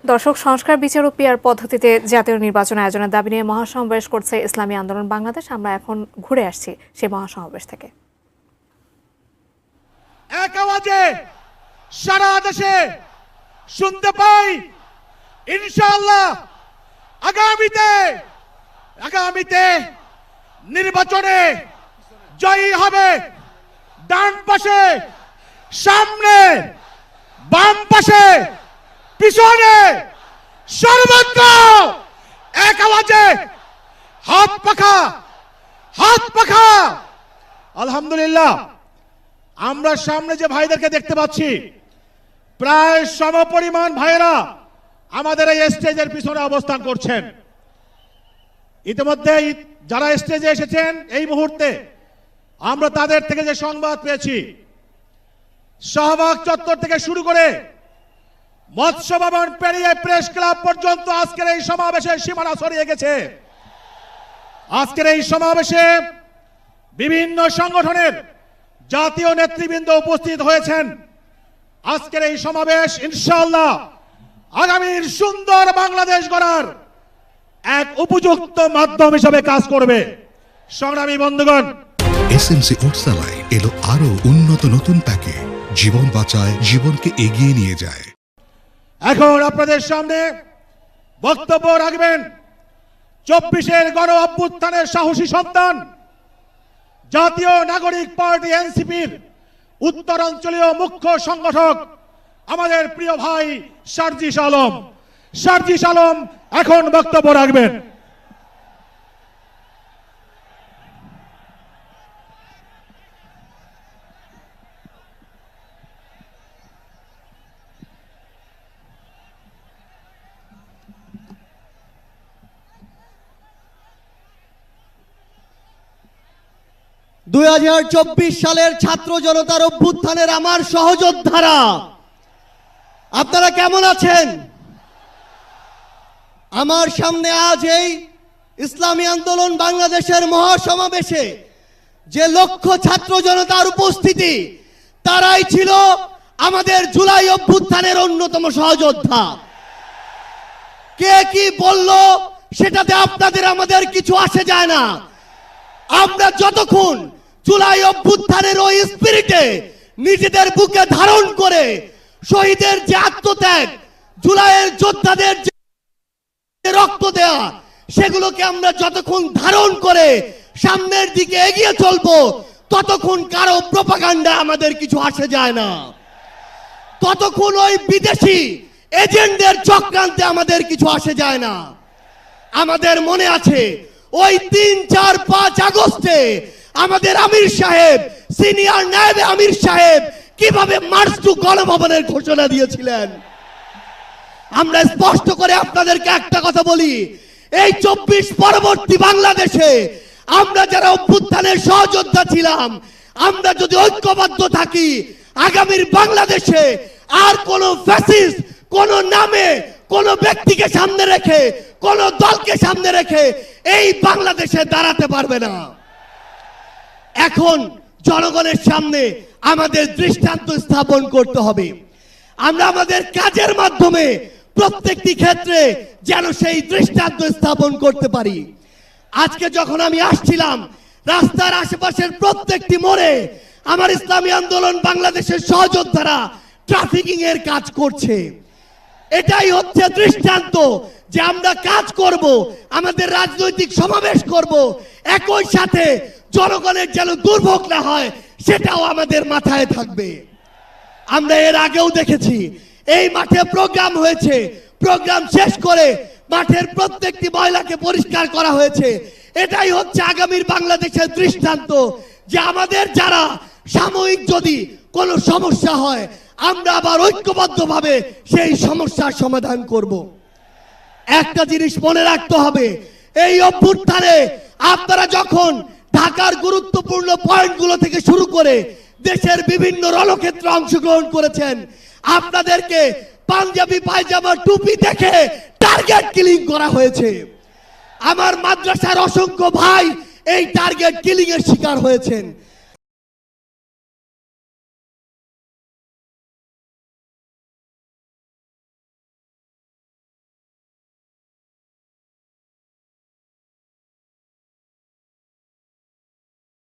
দর্শক, সংস্কার বিচার ও পিআর পদ্ধতিতে জাতীয় নির্বাচন আয়োজনের দাবি নিয়ে মহাসমাবেশ করছে ইসলামী আন্দোলন বাংলাদেশ। আমরা এখন ঘুরে আসছি সেই মহাসমাবেশ থেকে। এক আওয়াজে সারা দেশে শুনতে পাই, ইনশাআল্লাহ আগামীতে নির্বাচনে জয়ী হবে ডান পাশে, সামনে, বাম পাশে, পিছনে, সর্বত্র এক আওয়াজে হাত পাখা। আলহামদুলিল্লাহ, আমরা সামনে যে ভাইদেরকে দেখতে পাচ্ছি, প্রায় সমপরিমাণ ভাইরা আমাদের এই স্টেজের পিছনে অবস্থান করছেন। ইতিমধ্যে যারা স্টেজে এসেছেন এই মুহূর্তে আমরা তাদের থেকে যে সংবাদ পেয়েছি, শাহবাগ চত্বর থেকে শুরু করে মৎস্য ভবন পেরিয়ে প্রেস ক্লাব পর্যন্ত আজকের এই সমাবেশের সীমানা ছড়িয়ে গেছে। আজকের এই সমাবেশে বিভিন্ন সংগঠনের জাতীয় নেতৃবৃন্দ উপস্থিত হয়েছেন। আজকের এই সমাবেশ ইনশাআল্লাহ আগামীর সুন্দর বাংলাদেশ গড়ার এক উপযুক্ত মাধ্যম হিসেবে কাজ করবে। সংগ্রামী বন্ধুগণ, এসএমসি ওটসালাই এলো আরো উন্নত নতুন প্যাকে, জীবন বাঁচায়, জীবনকে এগিয়ে নিয়ে যায়। এখন আপনাদের সামনে বক্তব্য রাখবেন 24-এর গণ অভ্যুত্থানের সাহসী সন্তান, জাতীয় নাগরিক পার্টি এনসিপির উত্তরাঞ্চলীয় মুখ্য সংগঠক আমাদের প্রিয় ভাই সার্জিস আলম এখন বক্তব্য রাখবেন। সালের ছাত্র জনতার অভ্যুত্থানের আমার সহযোদ্ধারা, আপনারা কেমন আছেন? আমার সামনে আজ এই ইসলামী আন্দোলন বাংলাদেশের মহাসমাবেশে যে লক্ষ ছাত্র জনতার উপস্থিতি, তারাই ছিল আমাদের জুলাই অভ্যুত্থানের অন্যতম সহযোদ্ধা। কে কি বলল সেটাতে আপনাদের আমাদের কিছু আসে যায় না। আমরা যতক্ষণ জুলাই অভ্যুত্থানের ওই স্পিরিটে নিজেদের বুকে ধারণ করে শহীদের যে আত্মত্যাগ, জুলাইয়ের যোদ্ধাদের যে রক্ত দেয়া, সেগুলোকে আমরা যতক্ষণ ধারণ করে সামনের দিকে এগিয়ে চলবো, ততক্ষণ কারো প্রপাগান্ডা আমাদের কিছু আসে যায় না। ততক্ষণ ওই বিদেশি এজেন্টদের চক্রান্তে আমাদের কিছু আসে যায় না। আমাদের মনে আছে ওই 3, 4, 5 আগস্টে আমাদের আমির সাহেব, সিনিয়র নায়েবে আমির সাহেব কিভাবে মার্চ টু গণভবনের ঘোষণা দিয়েছিলেন। আমরা স্পষ্ট করে আপনাদেরকে একটা কথা বলি, এই 24 পরবর্তী বাংলাদেশে আমরা যারা অভ্যুত্থানের সহযোদ্ধা ছিলাম, আমরা যদি ঐক্যবদ্ধ থাকি, আগামীর বাংলাদেশে আর কোন ফ্যাসিস্ট কোন নামে কোন ব্যক্তিকে সামনে রেখে, কোন দলকে সামনে রেখে এই বাংলাদেশে দাঁড়াতে পারবে না। এখন জনগণের সামনে আমাদের দৃষ্টান্ত স্থাপন করতে হবে। আমরা আমাদের কাজের মাধ্যমে প্রত্যেকটি ক্ষেত্রে যেন সেই দৃষ্টান্ত স্থাপন করতে পারি। আজকে যখন আমি আসছিলাম, রাস্তার আশেপাশের প্রত্যেকটি মোড়ে আমার ইসলামী আন্দোলন বাংলাদেশের সহযোদ্ধারা ট্রাফিকিং এর কাজ করছে। এটাই হচ্ছে দৃষ্টান্ত যে আমরা কাজ করব, আমাদের রাজনৈতিক সমাবেশ করব, একই সাথে জনগণের যেন দুর্ভোগ না হয় সেটাও আমাদের মাথায় থাকবে। আমরা এর আগেও দেখেছি এই মাঠে প্রোগ্রাম হয়েছে, প্রোগ্রাম শেষ করে মাঠের প্রত্যেকটি ময়লাকে পরিষ্কার করা হয়েছে। এটাই হচ্ছে আগামীর বাংলাদেশের দৃষ্টান্ত যে আমাদের যারা সাময়িক যদি কোনো সমস্যা হয়, আমরা আবার ঐক্যবদ্ধভাবে সেই সমস্যার সমাধান করব। একটা জিনিস মনে রাখতে হবে, এই অভ্যুত্থানে আপনারা যখন ঢাকার গুরুত্বপূর্ণ পয়েন্টগুলো থেকে শুরু করে দেশের বিভিন্ন রণক্ষেত্রে অংশগ্রহণ করেছেন, আপনাদেরকে পাঞ্জাবি পায়জামা টুপি দেখে টার্গেট কিলিং করা হয়েছে। আমার মাদ্রাসার অসংখ্য ভাই এই টার্গেট কিলিং এর শিকার হয়েছেন।